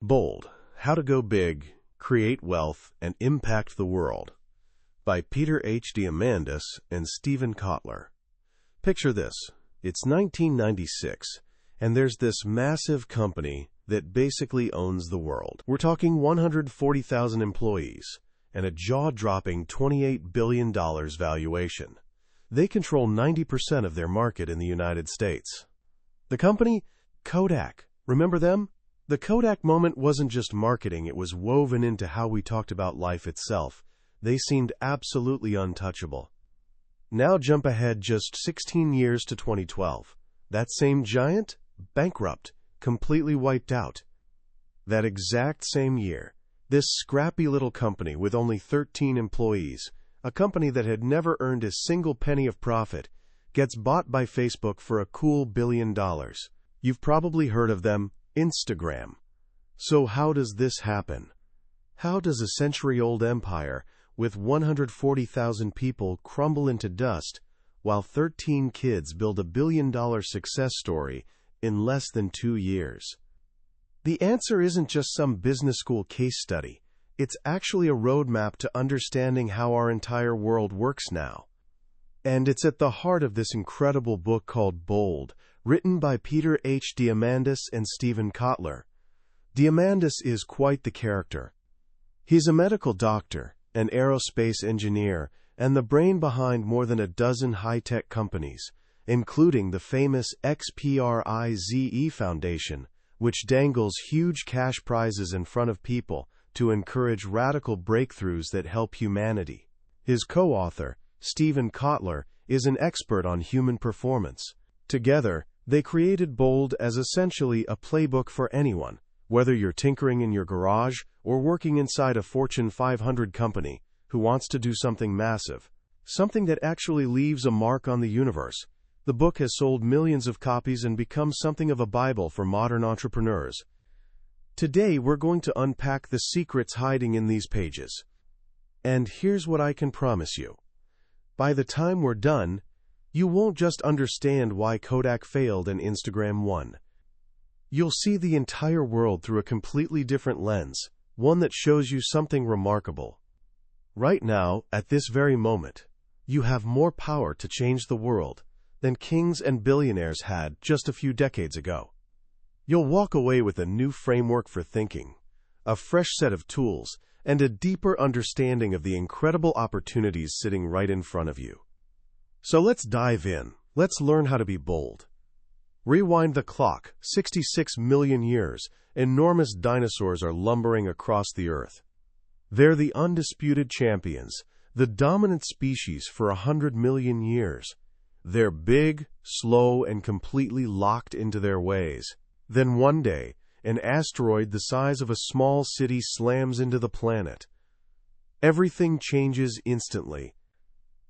Bold: How to Go Big, Create Wealth, and Impact the World by Peter H. Diamandis and Steven Kotler. Picture this. It's 1996, and there's this massive company that basically owns the world. We're talking 140,000 employees and a jaw-dropping $28 billion valuation. They control 90% of their market in the United States. The company? Kodak. Remember them? The Kodak moment wasn't just marketing, it was woven into how we talked about life itself. They seemed absolutely untouchable. Now jump ahead just 16 years to 2012. That same giant? Bankrupt. Completely wiped out. That exact same year, this scrappy little company with only 13 employees, a company that had never earned a single penny of profit, gets bought by Facebook for a cool $1 billion. You've probably heard of them, Instagram. So how does this happen? How does a century-old empire with 140,000 people crumble into dust while 13 kids build a $1 billion success story in less than 2 years? The answer isn't just some business school case study. It's actually a roadmap to understanding how our entire world works now. And it's at the heart of this incredible book called Bold, written by Peter H. Diamandis and Steven Kotler. Diamandis is quite the character. He's a medical doctor, an aerospace engineer, and the brain behind more than a dozen high-tech companies, including the famous XPRIZE Foundation, which dangles huge cash prizes in front of people to encourage radical breakthroughs that help humanity. His co-author, Steven Kotler, is an expert on human performance. Together, they created Bold as essentially a playbook for anyone, whether you're tinkering in your garage or working inside a Fortune 500 company who wants to do something massive, something that actually leaves a mark on the universe. The book has sold millions of copies and become something of a Bible for modern entrepreneurs. Today, we're going to unpack the secrets hiding in these pages. And here's what I can promise you. By the time we're done, you won't just understand why Kodak failed and Instagram won. You'll see the entire world through a completely different lens, one that shows you something remarkable. Right now, at this very moment, you have more power to change the world than kings and billionaires had just a few decades ago. You'll walk away with a new framework for thinking, a fresh set of tools, and a deeper understanding of the incredible opportunities sitting right in front of you. So let's dive in. Let's learn how to be bold. Rewind the clock, 66 million years, enormous dinosaurs are lumbering across the earth. They're the undisputed champions, the dominant species for 100 million years. They're big, slow, and completely locked into their ways. Then one day, an asteroid the size of a small city slams into the planet. Everything changes instantly.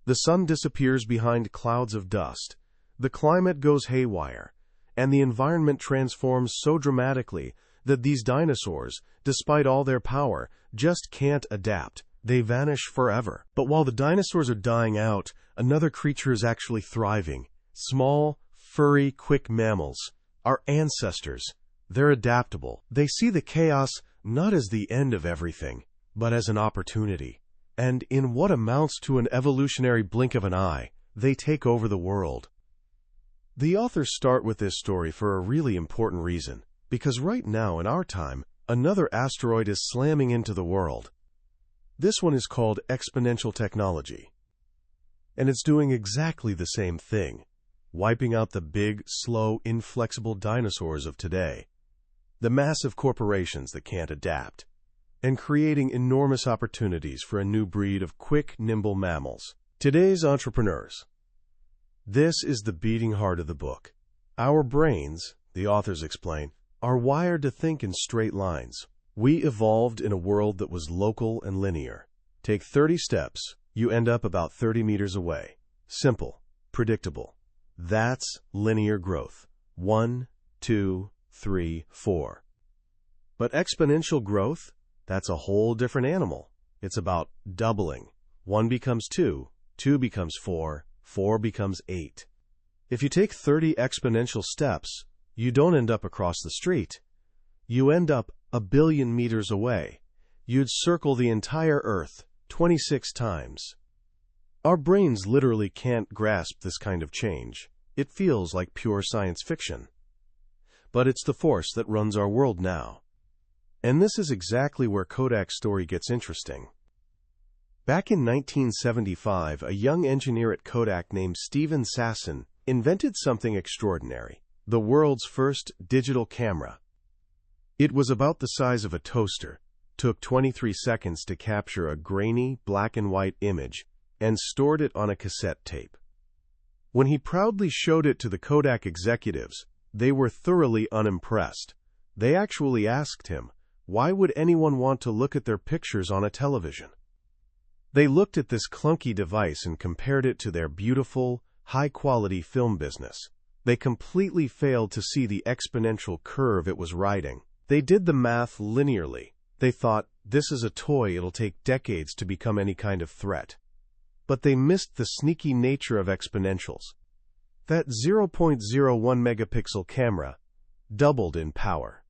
The sun disappears behind clouds of dust. The climate goes haywire, and the environment transforms so dramatically that these dinosaurs, despite all their power, just can't adapt. They vanish forever. But while the dinosaurs are dying out, another creature is actually thriving. Small, furry, quick mammals. Our ancestors. They're adaptable. They see the chaos not as the end of everything, but as an opportunity. And in what amounts to an evolutionary blink of an eye, they take over the world. The authors start with this story for a really important reason, because right now in our time, another asteroid is slamming into the world. This one is called Exponential technology. And it's doing exactly the same thing, wiping out the big, slow, inflexible dinosaurs of today, the massive corporations that can't adapt, and creating enormous opportunities for a new breed of quick, nimble mammals. Today's entrepreneurs. This is the beating heart of the book. Our brains, the authors explain, are wired to think in straight lines. We evolved in a world that was local and linear. Take 30 steps, you end up about 30 meters away. Simple, predictable. That's linear growth. 1, 2, 3, 4. But exponential growth? That's a whole different animal. It's about doubling. 1 becomes 2, 2 becomes 4, 4 becomes 8. If you take 30 exponential steps, you don't end up across the street. You end up a billion meters away. You'd circle the entire Earth 26 times. Our brains literally can't grasp this kind of change. It feels like pure science fiction. But it's the force that runs our world now. And this is exactly where Kodak's story gets interesting. Back in 1975, a young engineer at Kodak named Steven Kotler invented something extraordinary: the world's first digital camera. It was about the size of a toaster, took 23 seconds to capture a grainy, black-and-white image, and stored it on a cassette tape. When he proudly showed it to the Kodak executives, they were thoroughly unimpressed. They actually asked him, why would anyone want to look at their pictures on a television? They looked at this clunky device and compared it to their beautiful, high-quality film business. They completely failed to see the exponential curve it was riding. They did the math linearly. They thought, this is a toy, it'll take decades to become any kind of threat. But they missed the sneaky nature of exponentials. That 0.01 megapixel camera doubled in power,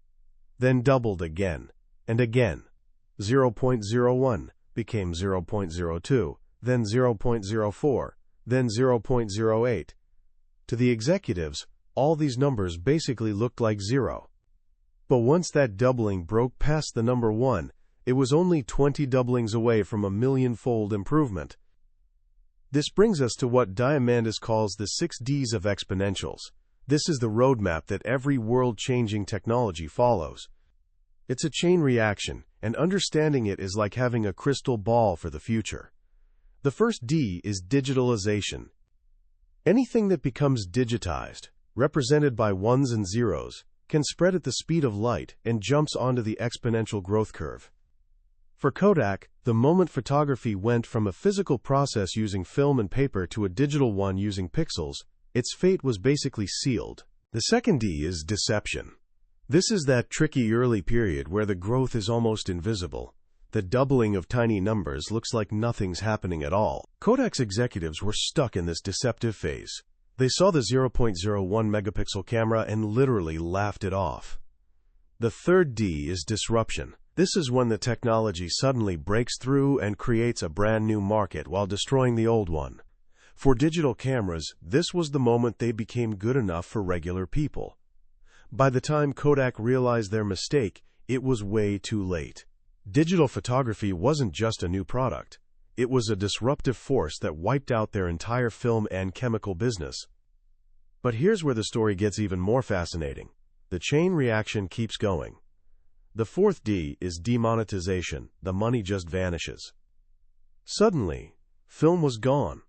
then doubled again, and again. 0.01 became 0.02, then 0.04, then 0.08. To the executives, all these numbers basically looked like zero. But once that doubling broke past the number 1, it was only 20 doublings away from a million-fold improvement. This brings us to what Diamandis calls the 6 Ds of exponentials. This is the roadmap that every world-changing technology follows. It's a chain reaction, and understanding it is like having a crystal ball for the future. The first D is digitalization. Anything that becomes digitized, represented by ones and zeros, can spread at the speed of light and jumps onto the exponential growth curve. For Kodak, the moment photography went from a physical process using film and paper to a digital one using pixels, its fate was basically sealed. The second D is deception. This is that tricky early period where the growth is almost invisible. The doubling of tiny numbers looks like nothing's happening at all. Kodak's executives were stuck in this deceptive phase. They saw the 0.01 megapixel camera and literally laughed it off. The third D is disruption. This is when the technology suddenly breaks through and creates a brand new market while destroying the old one. For digital cameras, this was the moment they became good enough for regular people. By the time Kodak realized their mistake, it was way too late. Digital photography wasn't just a new product. It was a disruptive force that wiped out their entire film and chemical business. But here's where the story gets even more fascinating. The chain reaction keeps going. The fourth D is demonetization. The money just vanishes. Suddenly, film was gone.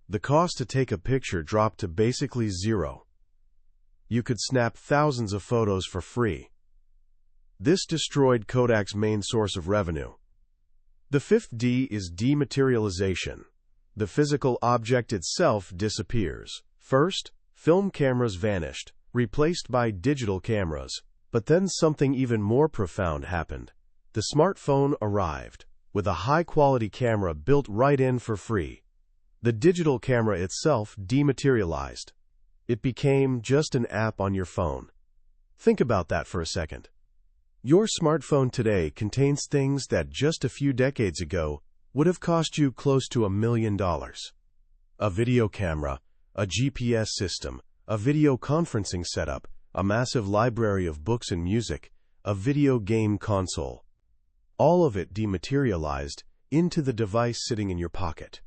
The cost to take a picture dropped to basically zero. You could snap thousands of photos for free. This destroyed Kodak's main source of revenue. The fifth D is dematerialization. The physical object itself disappears. First, film cameras vanished, replaced by digital cameras. But then something even more profound happened. The smartphone arrived, with a high-quality camera built right in for free. The digital camera itself dematerialized. It became just an app on your phone. Think about that for a second. Your smartphone today contains things that just a few decades ago would have cost you close to $1 million. A video camera, a GPS system, a video conferencing setup, a massive library of books and music, a video game console. All of it dematerialized into the device sitting in your pocket.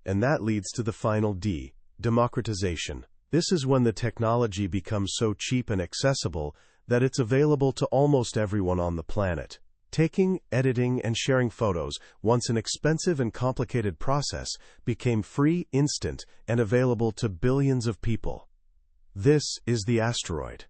And that leads to the final D, democratization. This is when the technology becomes so cheap and accessible that it's available to almost everyone on the planet. Taking, editing, and sharing photos, once an expensive and complicated process, became free, instant, and available to billions of people. This is the asteroid.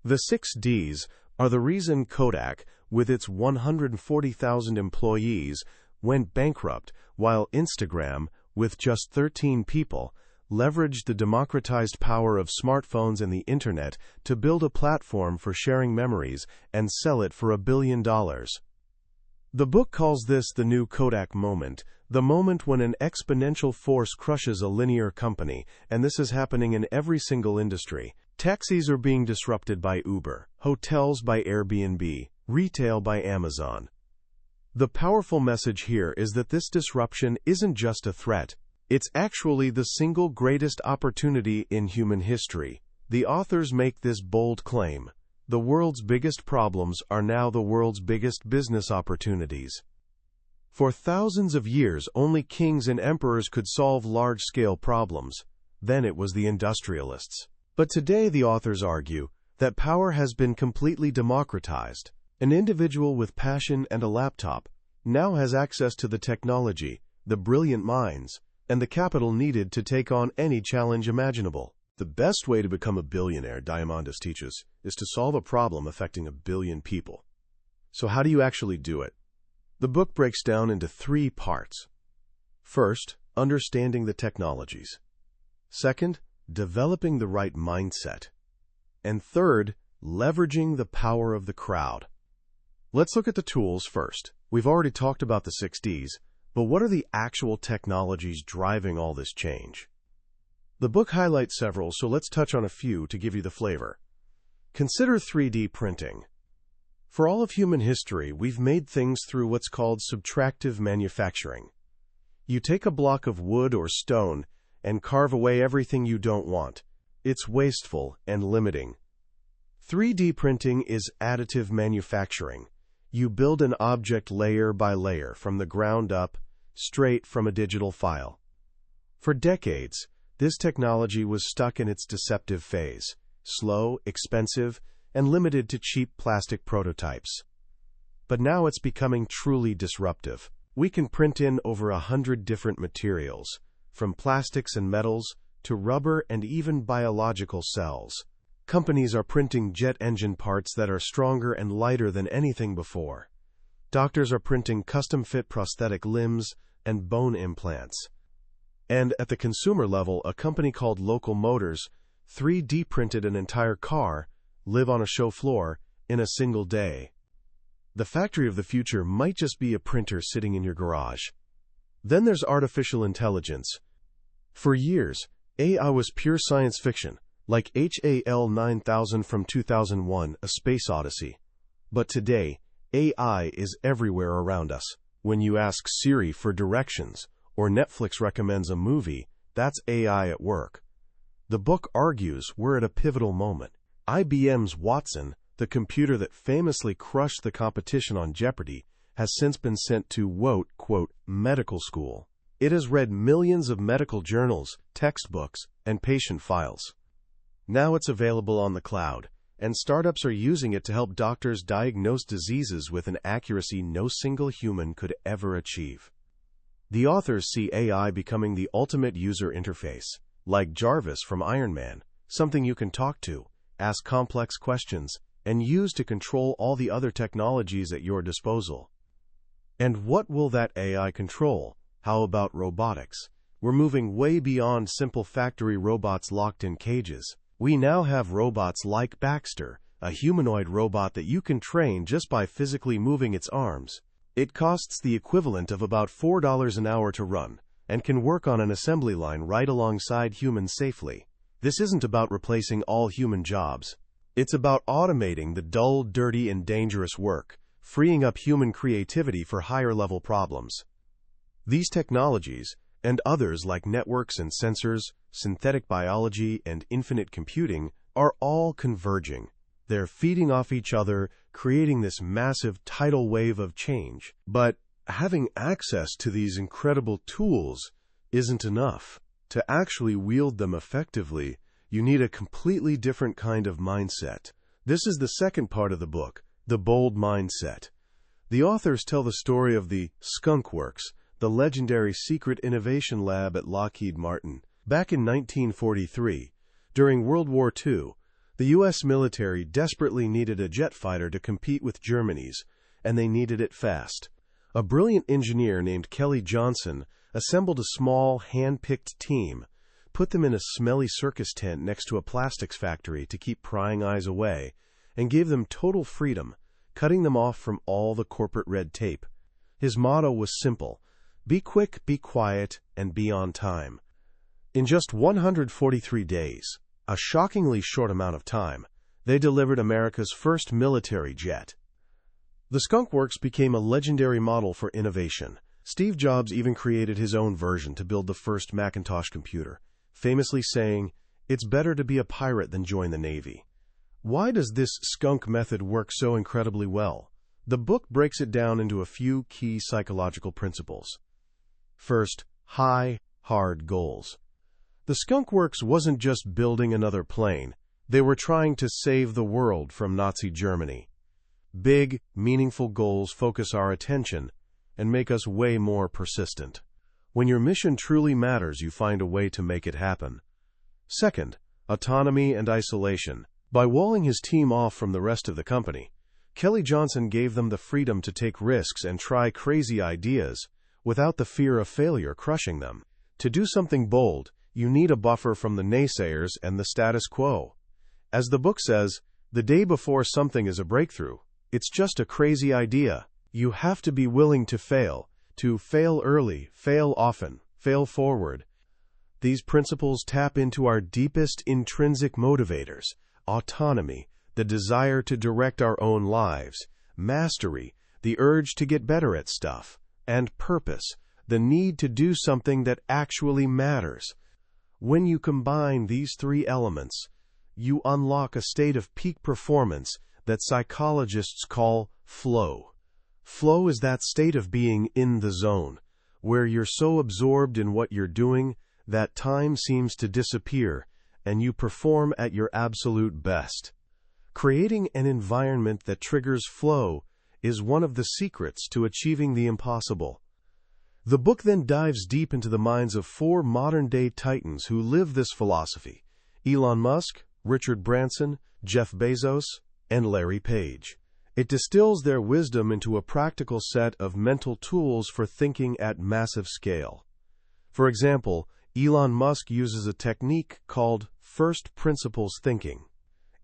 The 6 Ds are the reason Kodak, with its 140,000 employees, went bankrupt, while Instagram, with just 13 people, leveraged the democratized power of smartphones and the internet to build a platform for sharing memories and sell it for $1 billion. The book calls this the new Kodak moment, the moment when an exponential force crushes a linear company, and this is happening in every single industry. Taxis are being disrupted by Uber, hotels by Airbnb, Retail by Amazon. The powerful message here is that this disruption isn't just a threat, it's actually the single greatest opportunity in human history. The authors make this bold claim: the world's biggest problems are now the world's biggest business opportunities. For thousands of years, only kings and emperors could solve large-scale problems. Then it was the industrialists. But today, the authors argue that power has been completely democratized. An individual with passion and a laptop now has access to the technology, the brilliant minds, and the capital needed to take on any challenge imaginable. The best way to become a billionaire, Diamandis teaches, is to solve a problem affecting 1 billion people. So how do you actually do it? The book breaks down into 3 parts. First, understanding the technologies. Second, developing the right mindset. And third, leveraging the power of the crowd. Let's look at the tools first. We've already talked about the 6 Ds, but what are the actual technologies driving all this change? The book highlights several, so let's touch on a few to give you the flavor. Consider 3D printing. For all of human history, we've made things through what's called subtractive manufacturing. You take a block of wood or stone and carve away everything you don't want. It's wasteful and limiting. 3D printing is additive manufacturing. You build an object layer by layer from the ground up, straight from a digital file. For decades, this technology was stuck in its deceptive phase, slow, expensive, and limited to cheap plastic prototypes. But now it's becoming truly disruptive. We can print in over 100 different materials, from plastics and metals to rubber and even biological cells. Companies are printing jet engine parts that are stronger and lighter than anything before. Doctors are printing custom-fit prosthetic limbs and bone implants. And at the consumer level, a company called Local Motors 3D printed an entire car, live on a show floor, in a single day. The factory of the future might just be a printer sitting in your garage. Then there's artificial intelligence. For years, AI was pure science fiction, like HAL 9000 from 2001, A Space Odyssey. But today, AI is everywhere around us. When you ask Siri for directions, or Netflix recommends a movie, that's AI at work. The book argues we're at a pivotal moment. IBM's Watson, the computer that famously crushed the competition on Jeopardy, has since been sent to, quote, medical school. It has read millions of medical journals, textbooks, and patient files. Now it's available on the cloud, and startups are using it to help doctors diagnose diseases with an accuracy no single human could ever achieve. The authors see AI becoming the ultimate user interface, like Jarvis from Iron Man, something you can talk to, ask complex questions, and use to control all the other technologies at your disposal. And what will that AI control? How about robotics? We're moving way beyond simple factory robots locked in cages. We now have robots like Baxter, a humanoid robot that you can train just by physically moving its arms. It costs the equivalent of about $4 an hour to run, and can work on an assembly line right alongside humans safely. This isn't about replacing all human jobs. It's about automating the dull, dirty, and dangerous work, freeing up human creativity for higher-level problems. These technologies, and others like networks and sensors, synthetic biology, and infinite computing, are all converging. They're feeding off each other, creating this massive tidal wave of change. But having access to these incredible tools isn't enough. To actually wield them effectively, you need a completely different kind of mindset. This is the second part of the book, the bold mindset. The authors tell the story of the Skunk Works, the legendary secret innovation lab at Lockheed Martin. Back in 1943, during World War II, the U.S. military desperately needed a jet fighter to compete with Germany's, and they needed it fast. A brilliant engineer named Kelly Johnson assembled a small, hand-picked team, put them in a smelly circus tent next to a plastics factory to keep prying eyes away, and gave them total freedom, cutting them off from all the corporate red tape. His motto was simple: be quick, be quiet, and be on time. In just 143 days, a shockingly short amount of time, they delivered America's first military jet. The Skunk Works became a legendary model for innovation. Steve Jobs even created his own version to build the first Macintosh computer, famously saying, "It's better to be a pirate than join the Navy." Why does this skunk method work so incredibly well? The book breaks it down into a few key psychological principles. First, high, hard goals. The Skunk Works wasn't just building another plane. They were trying to save the world from Nazi Germany. Big, meaningful goals focus our attention and make us way more persistent. When your mission truly matters, you find a way to make it happen. Second, autonomy and isolation. By walling his team off from the rest of the company, Kelly Johnson gave them the freedom to take risks and try crazy ideas without the fear of failure crushing them. To do something bold, you need a buffer from the naysayers and the status quo. As the book says, the day before something is a breakthrough, it's just a crazy idea. You have to be willing to fail early, fail often, fail forward. These principles tap into our deepest intrinsic motivators: autonomy, the desire to direct our own lives; mastery, the urge to get better at stuff; and purpose, the need to do something that actually matters. When you combine these three elements, you unlock a state of peak performance that psychologists call flow. Flow is that state of being in the zone, where you're so absorbed in what you're doing that time seems to disappear and you perform at your absolute best. Creating an environment that triggers flow is one of the secrets to achieving the impossible. The book then dives deep into the minds of four modern-day titans who live this philosophy: Elon Musk, Richard Branson, Jeff Bezos, and Larry Page. It distills their wisdom into a practical set of mental tools for thinking at massive scale. For example, Elon Musk uses a technique called first principles thinking.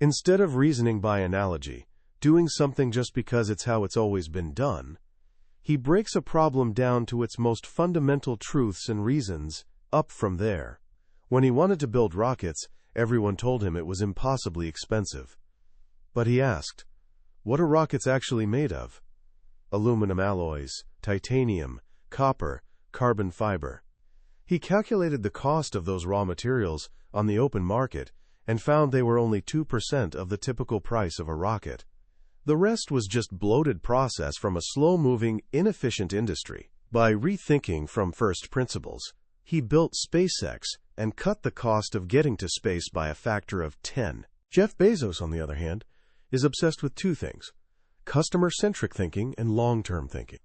Instead of reasoning by analogy, doing something just because it's how it's always been done, he breaks a problem down to its most fundamental truths and reasons, up from there. When he wanted to build rockets, everyone told him it was impossibly expensive. But he asked, what are rockets actually made of? Aluminum alloys, titanium, copper, carbon fiber. He calculated the cost of those raw materials on the open market and found they were only 2% of the typical price of a rocket. The rest was just bloated process from a slow-moving, inefficient industry. By rethinking from first principles, he built SpaceX and cut the cost of getting to space by a factor of 10. Jeff Bezos, on the other hand, is obsessed with two things: customer-centric thinking and long-term thinking.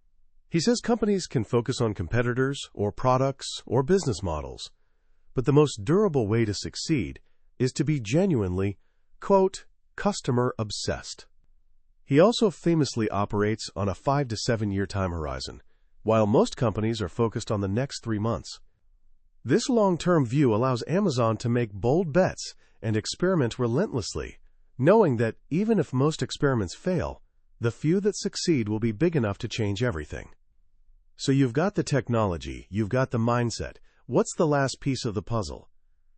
He says companies can focus on competitors or products or business models, but the most durable way to succeed is to be genuinely, quote, customer-obsessed. He also famously operates on a 5 to 7 year time horizon, while most companies are focused on the next 3 months. This long-term view allows Amazon to make bold bets and experiment relentlessly, knowing that even if most experiments fail, the few that succeed will be big enough to change everything. So you've got the technology, you've got the mindset. What's the last piece of the puzzle?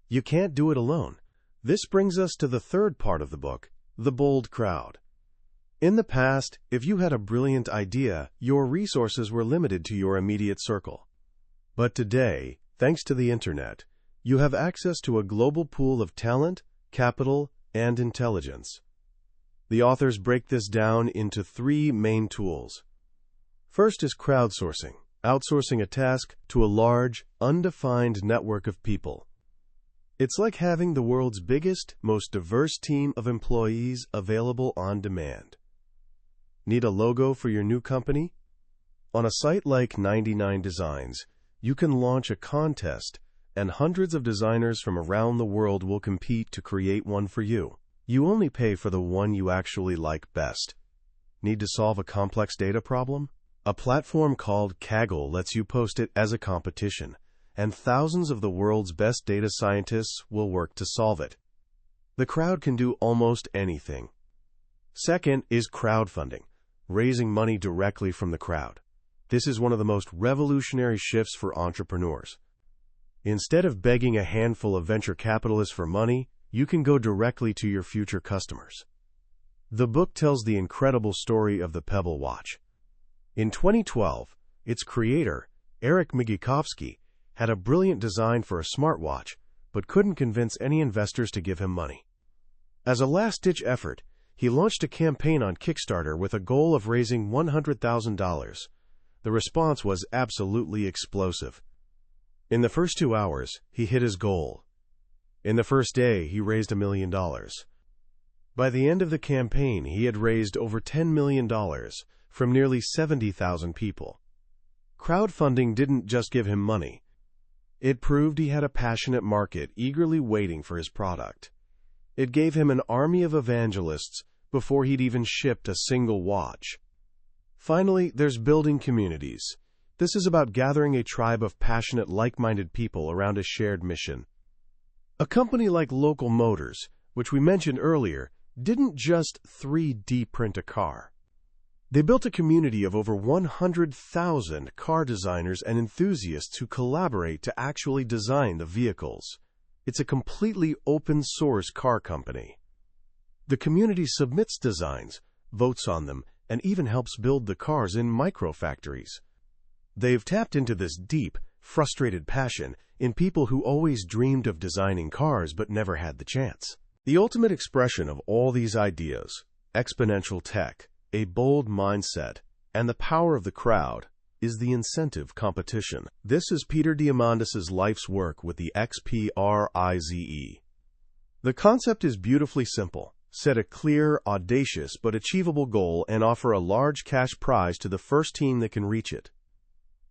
You can't do it alone. This brings us to the third part of the book, the bold crowd. In the past, if you had a brilliant idea, your resources were limited to your immediate circle. But today, thanks to the internet, you have access to a global pool of talent, capital, and intelligence. The authors break this down into 3 main tools. First is crowdsourcing, outsourcing a task to a large, undefined network of people. It's like having the world's biggest, most diverse team of employees available on demand. Need a logo for your new company? On a site like 99 Designs, you can launch a contest, and hundreds of designers from around the world will compete to create one for you. You only pay for the one you actually like best. Need to solve a complex data problem? A platform called Kaggle lets you post it as a competition, and thousands of the world's best data scientists will work to solve it. The crowd can do almost anything. Second is crowdfunding, raising money directly from the crowd. This is one of the most revolutionary shifts for entrepreneurs. Instead of begging a handful of venture capitalists for money, you can go directly to your future customers. The book tells the incredible story of the Pebble watch. In 2012, its creator, Eric Migikovsky, had a brilliant design for a smartwatch, but couldn't convince any investors to give him money. As a last-ditch effort, he launched a campaign on Kickstarter with a goal of raising $100,000. The response was absolutely explosive. In the first 2 hours, he hit his goal. In the first day, he raised $1 million. By the end of the campaign, he had raised over $10 million from nearly 70,000 people. Crowdfunding didn't just give him money. It proved he had a passionate market eagerly waiting for his product. It gave him an army of evangelists before he'd even shipped a single watch. Finally, there's building communities. This is about gathering a tribe of passionate, like-minded people around a shared mission. A company like Local Motors, which we mentioned earlier, didn't just 3D print a car. They built a community of over 100,000 car designers and enthusiasts who collaborate to actually design the vehicles. It's a completely open-source car company. The community submits designs, votes on them, and even helps build the cars in microfactories. They've tapped into this deep, frustrated passion in people who always dreamed of designing cars but never had the chance. The ultimate expression of all these ideas, exponential tech, a bold mindset, and the power of the crowd, is the incentive competition. This is Peter Diamandis' life's work with the XPRIZE. The concept is beautifully simple. Set a clear, audacious, but achievable goal and offer a large cash prize to the first team that can reach it.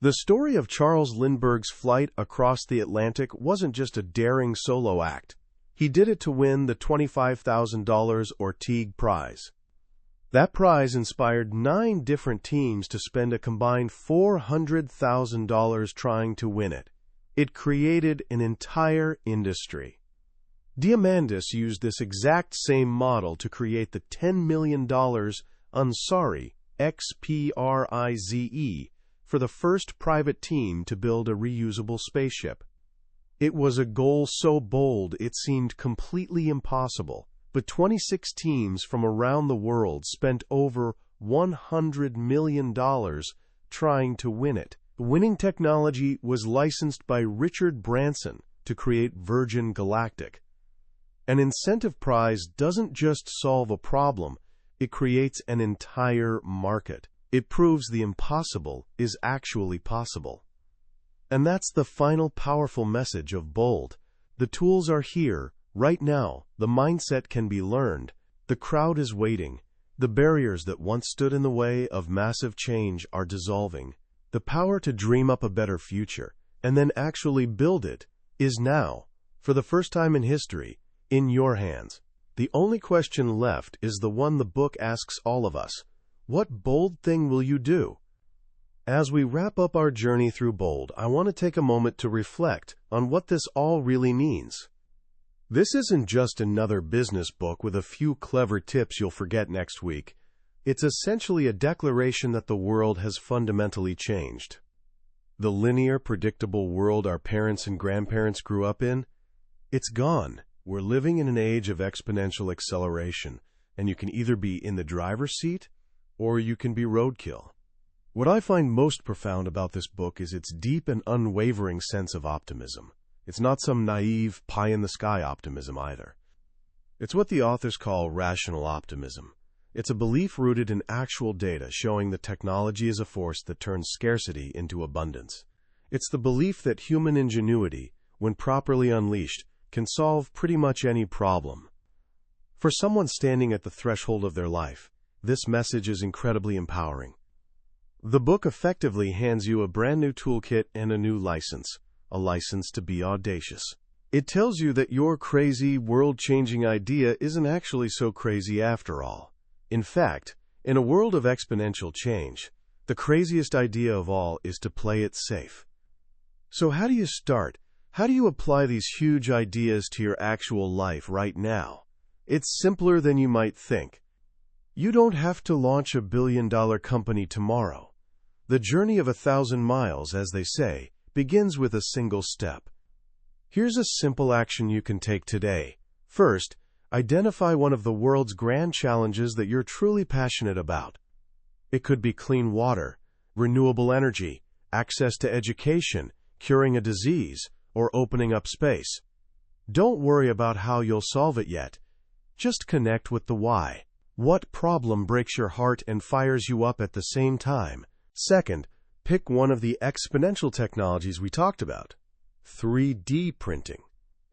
The story of Charles Lindbergh's flight across the Atlantic wasn't just a daring solo act. He did it to win the $25,000 Orteig Prize. That prize inspired 9 different teams to spend a combined $400,000 trying to win it. It created an entire industry. Diamandis used this exact same model to create the $10 million Ansari XPRIZE for the first private team to build a reusable spaceship. It was a goal so bold it seemed completely impossible, but 26 teams from around the world spent over $100 million trying to win it. The winning technology was licensed by Richard Branson to create Virgin Galactic. An incentive prize doesn't just solve a problem, it creates an entire market. It proves the impossible is actually possible. And that's the final powerful message of Bold. The tools are here, right now. The mindset can be learned. The crowd is waiting. The barriers that once stood in the way of massive change are dissolving. The power to dream up a better future, and then actually build it, is now, for the first time in history, in your hands. The only question left is the one the book asks all of us. What bold thing will you do? As we wrap up our journey through Bold, I want to take a moment to reflect on what this all really means. This isn't just another business book with a few clever tips you'll forget next week. It's essentially a declaration that the world has fundamentally changed. The linear, predictable world our parents and grandparents grew up in, it's gone. We're living in an age of exponential acceleration, and you can either be in the driver's seat or you can be roadkill. What I find most profound about this book is its deep and unwavering sense of optimism. It's not some naive, pie-in-the-sky optimism either. It's what the authors call rational optimism. It's a belief rooted in actual data showing that technology is a force that turns scarcity into abundance. It's the belief that human ingenuity, when properly unleashed, can solve pretty much any problem. For someone standing at the threshold of their life, this message is incredibly empowering. The book effectively hands you a brand new toolkit and a new license, a license to be audacious. It tells you that your crazy, world-changing idea isn't actually so crazy after all. In fact, in a world of exponential change, the craziest idea of all is to play it safe. So how do you start? How do you apply these huge ideas to your actual life right now? It's simpler than you might think. You don't have to launch a billion-dollar company tomorrow. The journey of 1,000 miles, as they say, begins with a single step. Here's a simple action you can take today. First, Identify one of the world's grand challenges that you're truly passionate about. It could be clean water, renewable energy, access to education, curing a disease, or opening up space. Don't worry about how you'll solve it yet. Just connect with the why. What problem breaks your heart and fires you up at the same time? Second, pick one of the exponential technologies we talked about. 3D printing,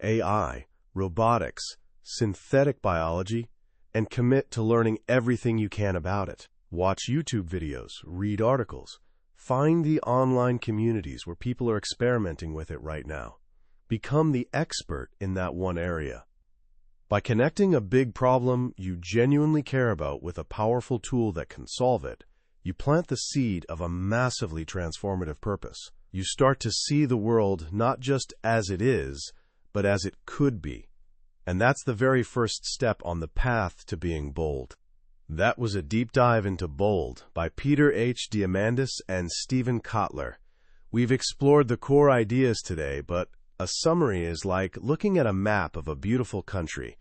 AI, robotics, synthetic biology, and commit to learning everything you can about it. Watch YouTube videos, read articles, find the online communities where people are experimenting with it right now. Become the expert in that one area. By connecting a big problem you genuinely care about with a powerful tool that can solve it, you plant the seed of a massively transformative purpose. You start to see the world not just as it is, but as it could be. And that's the very first step on the path to being bold. That was a deep dive into Bold by Peter H. Diamandis and Steven Kotler. We've explored the core ideas today, but a summary is like looking at a map of a beautiful country.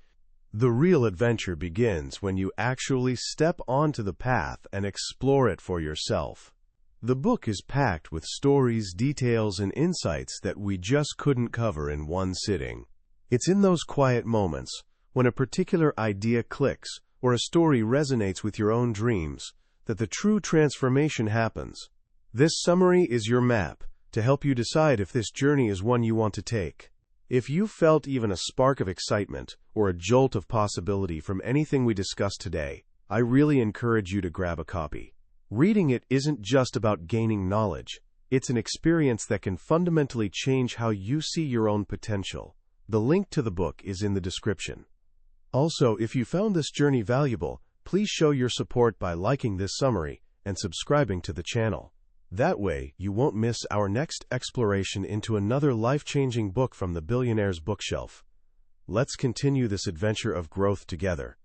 The real adventure begins when you actually step onto the path and explore it for yourself. The book is packed with stories, details, and insights that we just couldn't cover in one sitting. It's in those quiet moments, when a particular idea clicks or a story resonates with your own dreams, that the true transformation happens. This summary is your map to help you decide if this journey is one you want to take. If you felt even a spark of excitement or a jolt of possibility from anything we discussed today, I really encourage you to grab a copy. Reading it isn't just about gaining knowledge. It's an experience that can fundamentally change how you see your own potential. The link to the book is in the description. Also, if you found this journey valuable, please show your support by liking this summary and subscribing to the channel. That way, you won't miss our next exploration into another life-changing book from the billionaire's bookshelf. Let's continue this adventure of growth together.